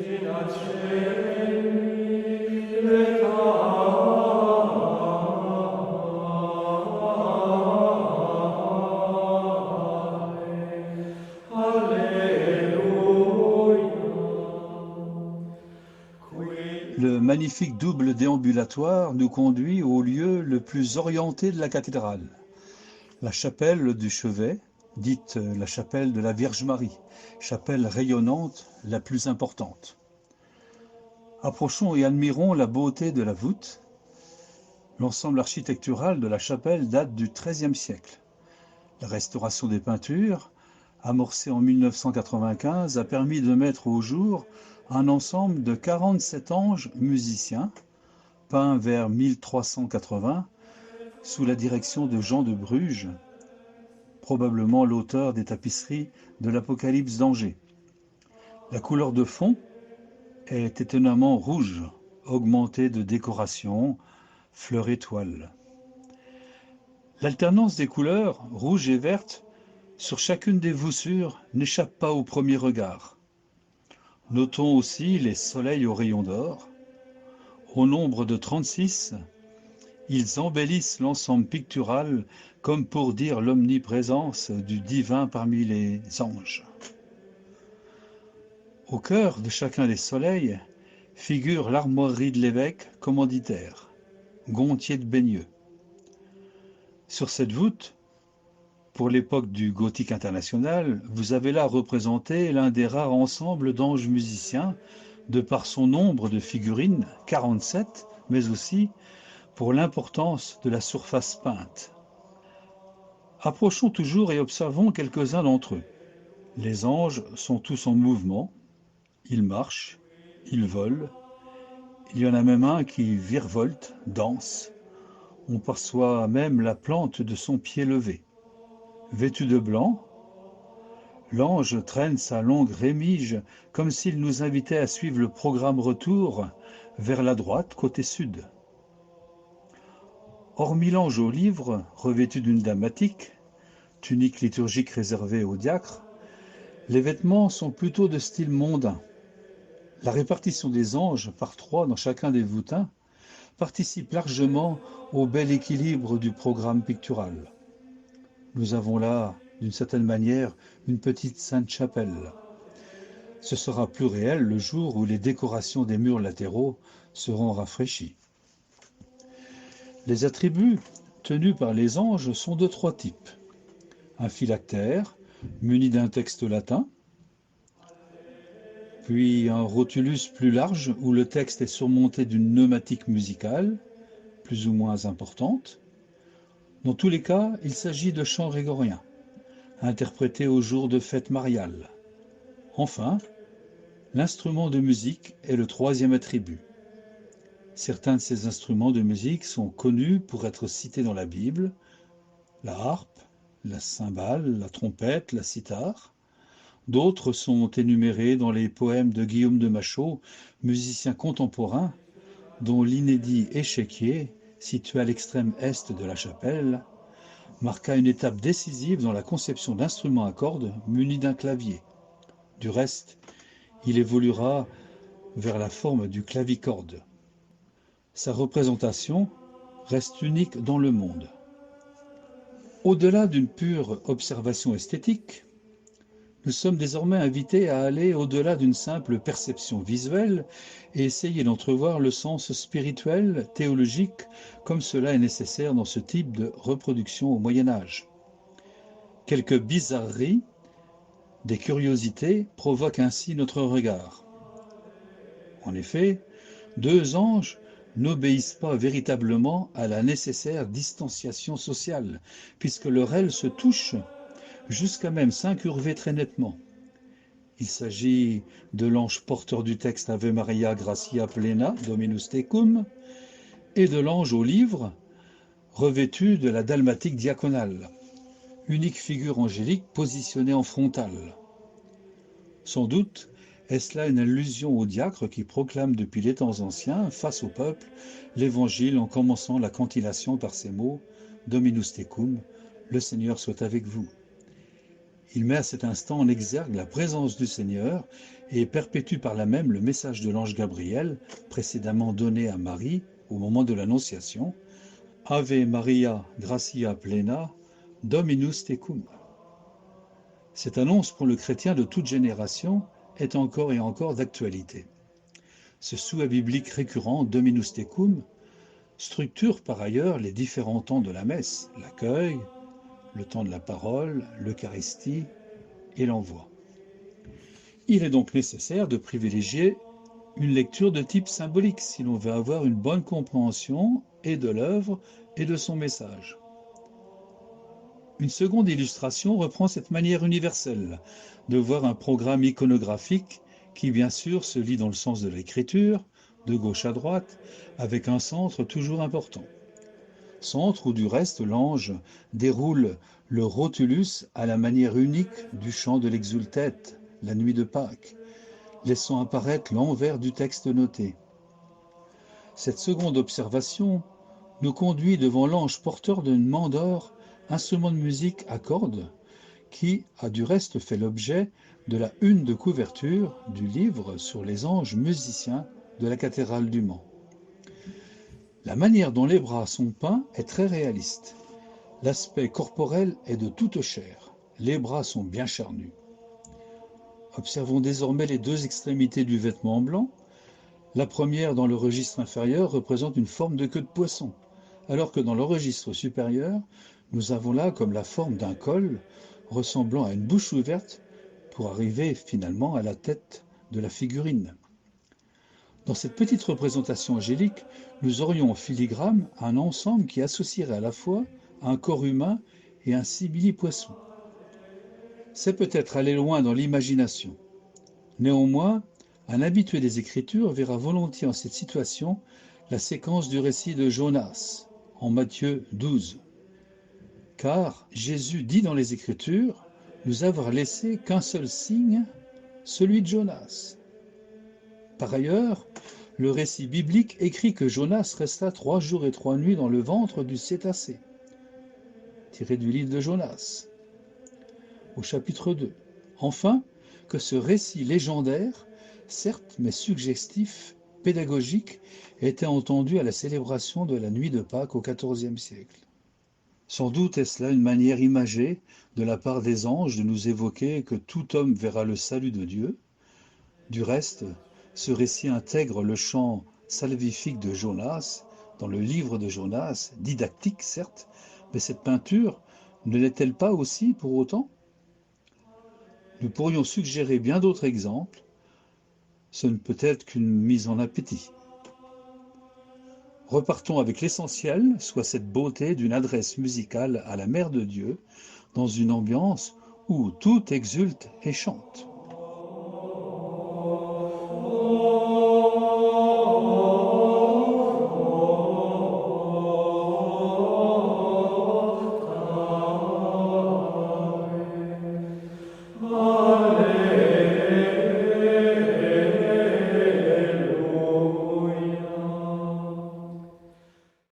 Le magnifique double déambulatoire nous conduit au lieu le plus orienté de la cathédrale, la chapelle du chevet, dite la chapelle de la Vierge Marie, chapelle rayonnante la plus importante. Approchons et admirons la beauté de la voûte. L'ensemble architectural de la chapelle date du XIIIe siècle. La restauration des peintures, amorcée en 1995, a permis de mettre au jour un ensemble de 47 anges musiciens, peints vers 1380, sous la direction de Jean de Bruges, probablement l'auteur des tapisseries de l'Apocalypse d'Angers. La couleur de fond est étonnamment rouge, augmentée de décorations, fleurs étoiles. L'alternance des couleurs, rouge et verte, sur chacune des voussures n'échappe pas au premier regard. Notons aussi les soleils aux rayons d'or. Au nombre de 36, ils embellissent l'ensemble pictural comme pour dire l'omniprésence du divin parmi les anges. Au cœur de chacun des soleils figure l'armoirie de l'évêque commanditaire, Gontier de Baigneux. Sur cette voûte, pour l'époque du Gothique international, vous avez là représenté l'un des rares ensembles d'anges musiciens, de par son nombre de figurines, 47, mais aussi pour l'importance de la surface peinte. Approchons toujours et observons quelques-uns d'entre eux. Les anges sont tous en mouvement, ils marchent, ils volent, il y en a même un qui virevolte, danse, on perçoit même la plante de son pied levé. Vêtu de blanc, l'ange traîne sa longue rémige comme s'il nous invitait à suivre le programme retour vers la droite, côté sud. Hormis l'ange au livre, revêtu d'une damatique, tunique liturgique réservée aux diacres, les vêtements sont plutôt de style mondain. La répartition des anges par 3 dans chacun des voûtins participe largement au bel équilibre du programme pictural. Nous avons là, d'une certaine manière, une petite Sainte-Chapelle. Ce sera plus réel le jour où les décorations des murs latéraux seront rafraîchies. Les attributs tenus par les anges sont de 3 types. Un phylactère, muni d'un texte latin, puis un rotulus plus large où le texte est surmonté d'une pneumatique musicale, plus ou moins importante. Dans tous les cas, il s'agit de chants grégoriens, interprétés au jour de fêtes mariales. Enfin, l'instrument de musique est le 3e attribut. Certains de ces instruments de musique sont connus pour être cités dans la Bible, la harpe, la cymbale, la trompette, la cithare. D'autres sont énumérés dans les poèmes de Guillaume de Machaut, musicien contemporain, dont l'inédit Échiquier, situé à l'extrême est de la chapelle, marqua une étape décisive dans la conception d'instruments à cordes munis d'un clavier. Du reste, il évoluera vers la forme du clavicorde. Sa représentation reste unique dans le monde. Au-delà d'une pure observation esthétique, nous sommes désormais invités à aller au-delà d'une simple perception visuelle et essayer d'entrevoir le sens spirituel, théologique, comme cela est nécessaire dans ce type de reproduction au Moyen-Âge. Quelques bizarreries, des curiosités provoquent ainsi notre regard. En effet, 2 anges n'obéissent pas véritablement à la nécessaire distanciation sociale, puisque leurs ailes se touchent jusqu'à même s'incurver très nettement. Il s'agit de l'ange porteur du texte Ave Maria Gratia Plena Dominus Tecum et de l'ange au livre, revêtu de la dalmatique diaconale, unique figure angélique positionnée en frontale. Sans doute est-ce là une allusion au diacre qui proclame depuis les temps anciens, face au peuple, l'évangile en commençant la cantillation par ces mots « Dominus Tecum, le Seigneur soit avec vous ». Il met à cet instant en exergue la présence du Seigneur et perpétue par là même le message de l'ange Gabriel, précédemment donné à Marie au moment de l'Annonciation. Ave Maria, gratia plena, Dominus tecum. Cette annonce pour le chrétien de toute génération est encore et encore d'actualité. Ce souhait biblique récurrent, Dominus tecum, structure par ailleurs les différents temps de la messe, l'accueil, le temps de la parole, l'Eucharistie et l'envoi. Il est donc nécessaire de privilégier une lecture de type symbolique si l'on veut avoir une bonne compréhension et de l'œuvre et de son message. Une seconde illustration reprend cette manière universelle de voir un programme iconographique qui bien sûr se lit dans le sens de l'écriture, de gauche à droite, avec un centre toujours important. Centre où du reste l'ange déroule le rotulus à la manière unique du chant de l'exultète, la nuit de Pâques, laissant apparaître l'envers du texte noté. Cette seconde observation nous conduit devant l'ange porteur d'une main d'or, instrument de musique à cordes, qui a du reste fait l'objet de la une de couverture du livre sur les anges musiciens de la cathédrale du Mans. La manière dont les bras sont peints est très réaliste. L'aspect corporel est de toute chair. Les bras sont bien charnus. Observons désormais les deux extrémités du vêtement blanc. La première, dans le registre inférieur, représente une forme de queue de poisson, alors que dans le registre supérieur, nous avons là comme la forme d'un col ressemblant à une bouche ouverte pour arriver finalement à la tête de la figurine. Dans cette petite représentation angélique, nous aurions en filigrane un ensemble qui associerait à la fois un corps humain et un simili-poisson. C'est peut-être aller loin dans l'imagination. Néanmoins, un habitué des Écritures verra volontiers en cette situation la séquence du récit de Jonas, en Matthieu 12. Car Jésus dit dans les Écritures nous avoir laissé qu'un seul signe, celui de Jonas. Par ailleurs, le récit biblique écrit que Jonas resta 3 jours et 3 nuits dans le ventre du cétacé, tiré du livre de Jonas, au chapitre 2. Enfin, que ce récit légendaire, certes mais suggestif, pédagogique, était entendu à la célébration de la nuit de Pâques au XIVe siècle. Sans doute est-ce là une manière imagée de la part des anges de nous évoquer que tout homme verra le salut de Dieu. Du reste, ce récit intègre le chant salvifique de Jonas dans le livre de Jonas, didactique certes, mais cette peinture ne l'est-elle pas aussi pour autant ? Nous pourrions suggérer bien d'autres exemples, ce ne peut être qu'une mise en appétit. Repartons avec l'essentiel, soit cette beauté d'une adresse musicale à la Mère de Dieu, dans une ambiance où tout exulte et chante.